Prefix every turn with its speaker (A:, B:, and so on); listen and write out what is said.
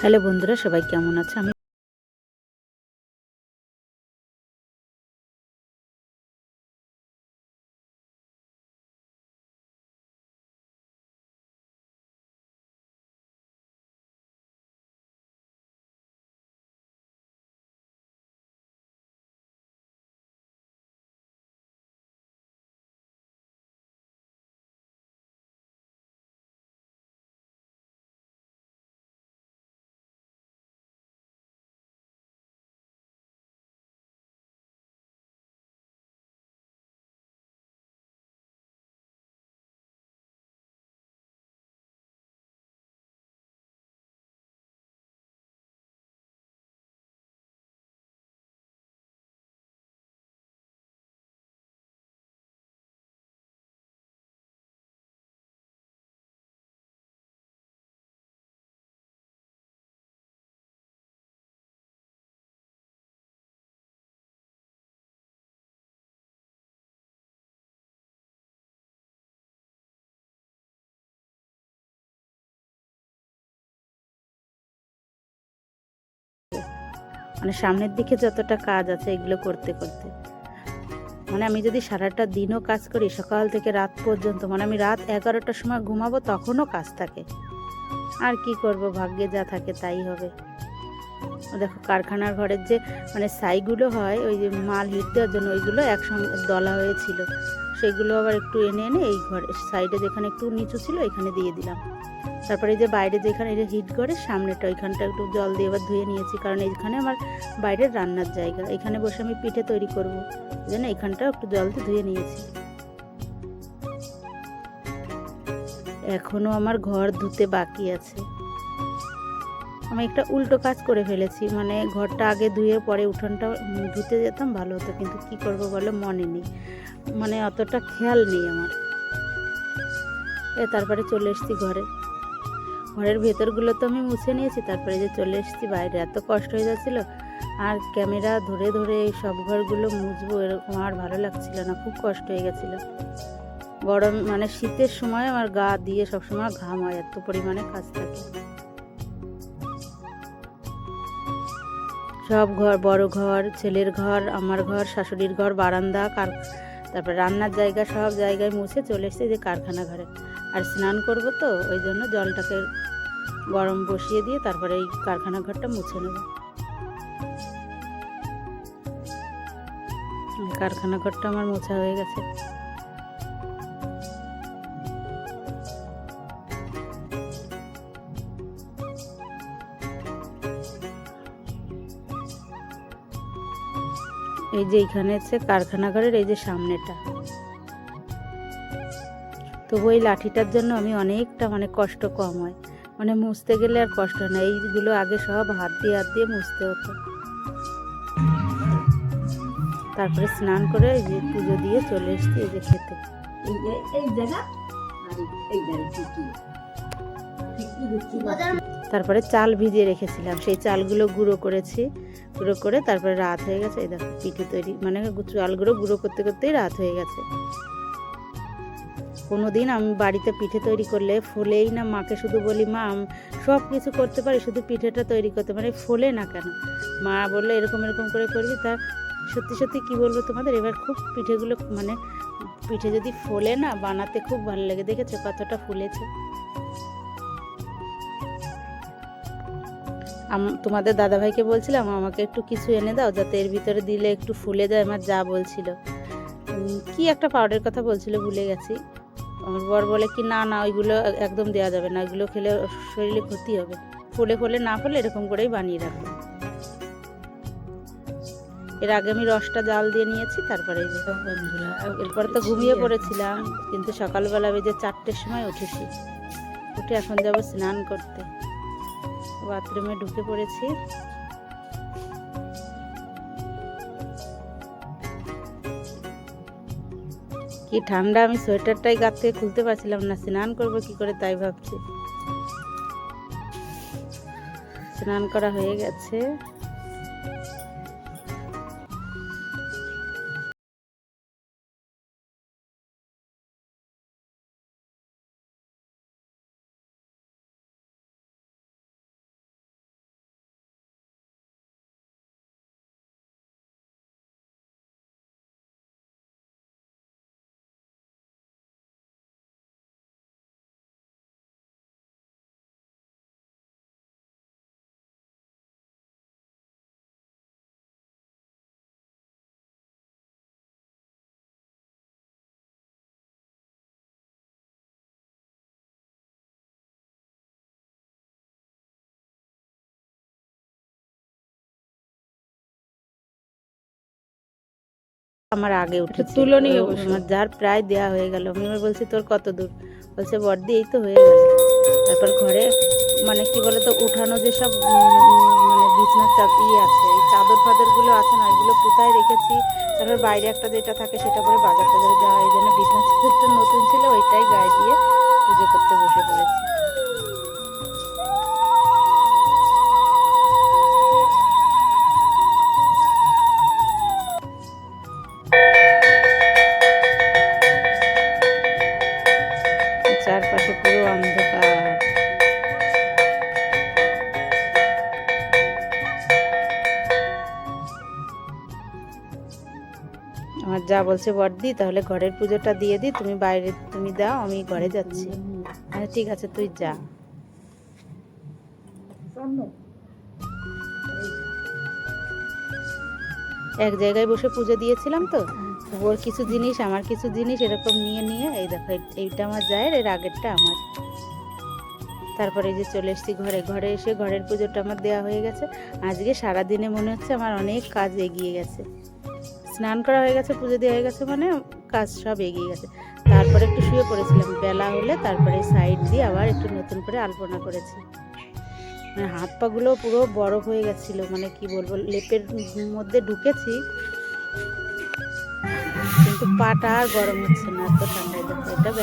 A: Hello বন্ধুরা, সবাই কেমন আছে? আমি সামনের দিকে যতটা কাজ আছে এগুলো করতে করতে আমি যদি সারাটা দিনও কাজ করি, সকাল থেকে রাত পর্যন্ত, আমি রাত 11টার সময় ঘুমাবো, তখনও কাজ থাকে। আর কি করব, ভাগ্যে যা থাকে তাই হবে। দেখো, কারখানার ঘরের যে ছাইগুলো হয়, ওই যে মাল হিট দেওয়ার জন্য, ওইগুলো একসঙ্গে দলা হয়েছিল, সেগুলো আবার একটু এনে এনে এই ঘরে সাইডে যেখানে একটু নিচু ছিল এখানে দিয়ে দিলাম। তারপরে এই যে বাইরে যেখানে এটা হিট করে সামনেটা, ওইখানটা একটু জল দিয়ে এবার ধুয়ে নিয়েছি, কারণ এইখানে আমার বাইরের রান্নার জায়গা, এখানে বসে আমি পিঠে তৈরি করবো, এই জন্য এইখানটাও একটু জল দিয়ে ধুয়ে নিয়েছি। এখনও আমার ঘর ধুতে বাকি আছে। আমি একটা উল্টো কাজ করে ফেলেছি, ঘরটা আগে ধুয়ে পরে উঠোনটা ধুতে যেতাম ভালো হতো, কিন্তু কি করব বলো, মনে নেই, অতটা খেয়াল নেই আমার। তারপরে চলে এসেছি ঘরের ভেতরগুলো তো আমি মুছে নিয়েছি, তারপরে যে চলে এসেছি বাইরে। এত কষ্ট হয়ে যাচ্ছিলো, আর ক্যামেরা ধরে ধরে এই সব ঘরগুলো মুছবো এরকম আর ভালো লাগছিল না, খুব কষ্ট হয়ে গেছিলো। গরম শীতের সময় আমার গা দিয়ে সবসময় ঘাম হয়, এত পরিমাণে কাজ থাকে। সব ঘর, বড় ঘর, ছেলের ঘর, আমার ঘর, শাশুড়ির ঘর, বারান্দা, তারপর রান্নার জায়গা, সব জায়গায় মুছে চলে এসেছে যে কারখানা ঘরে। আর স্নান করব তো, ওই জন্য জলটাকে গরম বসিয়ে দিয়ে তারপরে এই কারখানা ঘরটা মুছে নেব। কারখানা ঘরটা আমার মোছা হয়ে গেছে। এই যে এইখানে হচ্ছে কারখানা ঘরের এই যে সামনেটা, তবু এই লাঠিটার জন্য আমি অনেকটা কষ্ট কম হয়, মুছতে গেলে আর কষ্ট হয় না। এইগুলো আগে সব হাত দিয়ে মুছতে হতো। তারপরে স্নান করে এই যে পুজো দিয়ে চলে এসেছি এই যে খেতে। তারপরে চাল ভিজিয়ে রেখেছিলাম, সেই চালগুলো গুঁড়ো করেছি, গুঁড়ো করে তারপরে রাত হয়ে গেছে। এই দেখো পিঠে তৈরি, চালগুলো গুঁড়ো করতে করতেই রাত হয়ে গেছে। কোনোদিন আমি বাড়িতে পিঠে তৈরি করলে ফোলেই না, মাকে শুধু বলি, মা সব কিছু করতে পারি, শুধু পিঠেটা তৈরি করতে ফোলে না কেন? মা বললে এরকম এরকম করে করবি। তা সত্যি সত্যি কি বলবো তোমাদের, এবার খুব পিঠেগুলো পিঠে যদি ফোলে না, বানাতে খুব ভালো লাগে। দেখেছো কতটা ফুলেছে? তোমাদের দাদাভাইকে বলছিলাম আমাকে একটু কিছু এনে দাও, যাতে এর ভিতরে দিলে একটু ফুলে যায়। আমার যা বলছিল, কি একটা পাউডার কথা বলছিল, ভুলে গেছি। আমার বর বলে কি, না না, ওইগুলো একদম দেওয়া যাবে না, ওইগুলো খেলে শরীরে ক্ষতি হবে, ফোলে না ফোলে এরকম করেই বানিয়ে রাখবো। এর আগে আমি রসটা জাল দিয়ে নিয়েছি। তারপরে এরপরে তো ঘুমিয়ে পড়েছিলাম, কিন্তু সকালবেলা বেজে 4টের সময় উঠেছি। উঠে এখন যাব স্নান করতে, বাথরুমে ঢুকে পড়েছি। কি ঠান্ডা, আমি সোয়েটারটাই গা থেকে খুলতে পারছিলাম না, স্নান করবো কি করে তাই ভাবছি। স্নান করা হয়ে গেছে। আমার আগে উঠেছে,
B: তুলো নিয়ে বসো।
A: আমার যার প্রায় দেয়া হয়ে গেল। আমি এবার বলছি তোর কত দূর, বলছে বর্দি এই তো হয়ে গেল। তারপর ঘরে মানে কি বলতো উঠানো যেসব মানে বিছনার আছে, এই চাদর ফাদরগুলো আছে না, ওইগুলো কোথায় রেখেছি। তারপর বাইরে একটা যেটা থাকে সেটা পরে বাজার টাজারে যাওয়া, এই জন্য বিছনার চাদরটা নতুন ছিল, ওইটাই গায়ে দিয়ে পুজো করতে বসে পড়েছি। চারপাশে পুরো অন্ধকার। আমার যা বলছে বর্দি তাহলে ঘরের পুজোটা দিয়ে দিই, তুমি বাইরে তুমি দাও, আমি ঘরে যাচ্ছি। আচ্ছা ঠিক আছে তুই যা। এক জায়গায় বসে পুজো দিয়েছিলাম তো, ওর কিছু জিনিস আমার কিছু জিনিস এরকম নিয়ে নিয়ে এই দেখো এইটা আমার জায়ের, এর আগেরটা আমার। তারপরে এই যে চলে এসেছি ঘরে, ঘরে এসে ঘরের পুজোটা আমার দেওয়া হয়ে গেছে। আজকে সারাদিনে মনে হচ্ছে আমার অনেক কাজ এগিয়ে গেছে। স্নান করা হয়ে গেছে, পুজো দেওয়া হয়ে গেছে, মানে কাজ সব এগিয়ে গেছে। তারপরে একটু শুয়ে পড়েছিলাম, বেলা হলে তারপরে সাইড দিয়ে আবার একটু নতুন করে আলপনা করেছি। মানে হাত পাগুলো পুরো বরফ হয়ে গেছিল, মানে কি বলবো, লেপের মধ্যে ঢুকেছি কিন্তু পাটা আর গরম হচ্ছে না, এত ঠান্ডায়। দেখো এটা বেলা